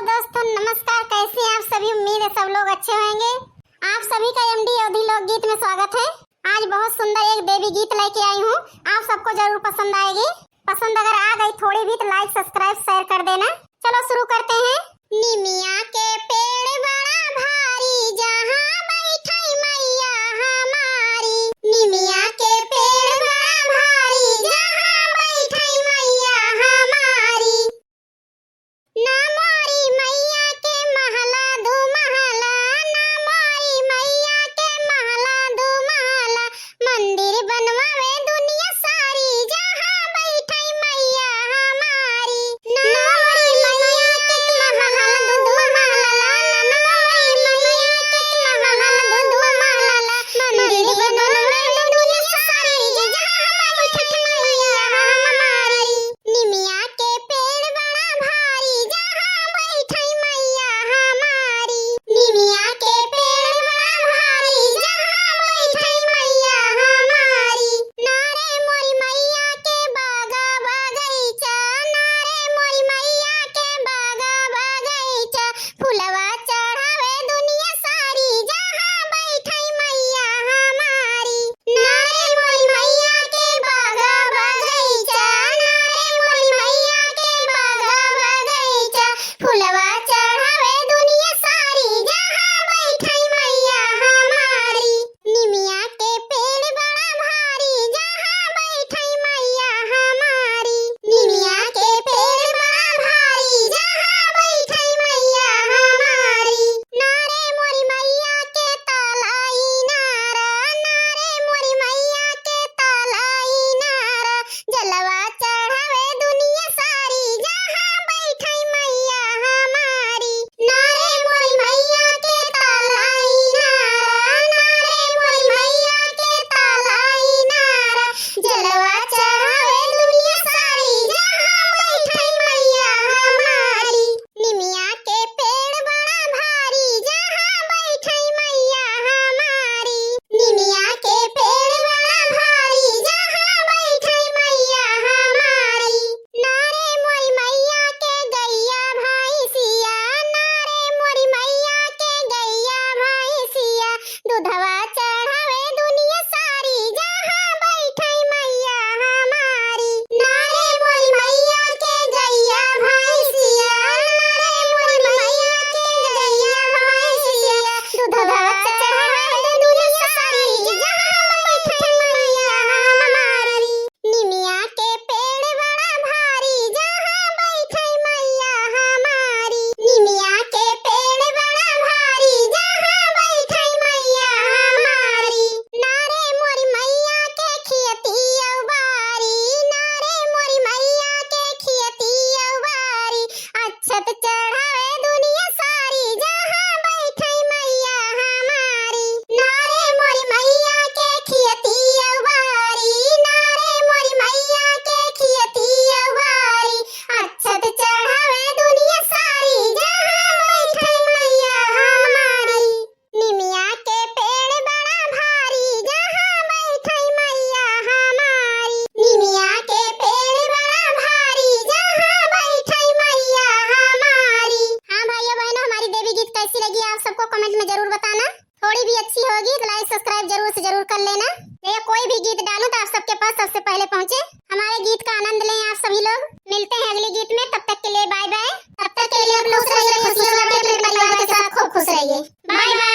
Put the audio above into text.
दोस्तों नमस्कार, कैसे हैं आप सभी। उम्मीद है सब लोग अच्छे होंगे। आप सभी का एमडी अवधि लोकगीत में स्वागत है। आज बहुत सुंदर एक देवी गीत लेके आई हूँ, आप सबको जरूर पसंद आएगी। पसंद अगर आ गई थोड़ी भी तो लाइक सब्सक्राइब शेयर कर देना। चलो शुरू करते हैं। निमिया के पेड़ बड़ा भारी, जहाँ बैठी मैया हमारी। निमिया के पेड़ बड़ा भारी, जहाँ बैठी मैया हमारी। ना मोरी मैया के महला दो महला, ना मोरी मैया के महला दो महला। मंदिर बनवावे दुनिया सारी, जहाँ बैठी मैया हमारी। ना मोरी मैया के महला दो महला, ना मोरी मैया के महला दो महला। मंदिर बनवावे दुनिया सारी, जहाँ बैठी मैया हमारी। निमिया के पेड़ बड़ा भारी, जहाँ बैठी मैया हमारी। निमिया के पेड़ बड़ा भारी, जहाँ बैठी मैया हमारी। नारे मोरी मैया के बागा बगीचा, नारे मोरी मैया के बागा बगीचा। फुलवा चढ़ावे दुनिया सारी, जहाँ बैठी मैया हमारी। नारे मोरी मैया के बागा बगीचा, नारे मोरी मैया के बागा बगीचा। फुलवा चढ़ावे दुनिया सारी, जहाँ बैठी मैया हमारी। निमिया के पेड़ बड़ा भारी, जहाँ बैठी मैया हमारी। निमिया के पेड़ बड़ा भारी, जहाँ बैठी मैया हमारी। नारे मोरी मैया के तालाई नारा, नारे मोरी मैया के तालाई नारा। जलवा चढ़ावे दुनिया सारी, जहाँ बैठी मैया हमारी। नारे मोरी मैया के तालाई नारा, नारे मोरी मैया के तालाई नारा। जलवा चढ़ावे दुनिया सारी, जहाँ बैठी मैया हमारी। निमिया के पेड़ बड़ा भारी, जहाँ बैठी मैया हमारी। निमिया के पेड़ बड़ा भारी, जहाँ बैठी मैया हमारी। नारे मोरी मैया के गैया भैंसिया, नारे मोरी मैया के गैया भैंसिया। दूधवा चढ़ावे दुनिया सारी, जहाँ बैठी मैया हमारी। नारे मोरी मैया के गैया भैंसिया, नारे मोरी मैया के गैया भैंसिया। दूधवा चढ़ावे दुनिया सारी, जहाँ बैठी मैया हमारी। निमिया के पेड़ बड़ा भारी, जहाँ बैठी मैया हमारी। निमिया के पेड़ बड़ा भारी, जहाँ बैठी मैया हमारी। नारे मोरी मैया के खियती औबारी, नारे मोरी मैया के खियती औबारी। अक्षत चढ़ावे दुनिया सारी, जहाँ बैठी मैया हमारी। नारे मोरी मैया के खियती औबारी, नारे मोरी मैया के खियती औबारी। अक्षत चढ़ावे दुनिया सारी, जहाँ बैठी मैया हमारी। निमिया के पेड़ बड़ा भारी, जहाँ बैठी मैया हमारी। निमिया के पेड़ बड़ा भारी, जहाँ बैठी मैया हमारी। हाँ भाइयों बहनों, हमारी देवी गीत कैसी लगी आप सबको कमेंट में जरूर बताना। थोड़ी भी अच्छी होगी तो लाइक सब्सक्राइब जरूर से जरूर कर लेना। या कोई भी गीत डालूं तो आप सबके पास सबसे पहले पहुंचे। हमारे गीत का आनंद लें आप सभी लोग। मिलते हैं अगले गीत में, तब तक के लिए बाय बाय। तब तक के लिए आप लोग खुशियों में अपने परिवार के साथ खूब खुश रहिए। Bye by.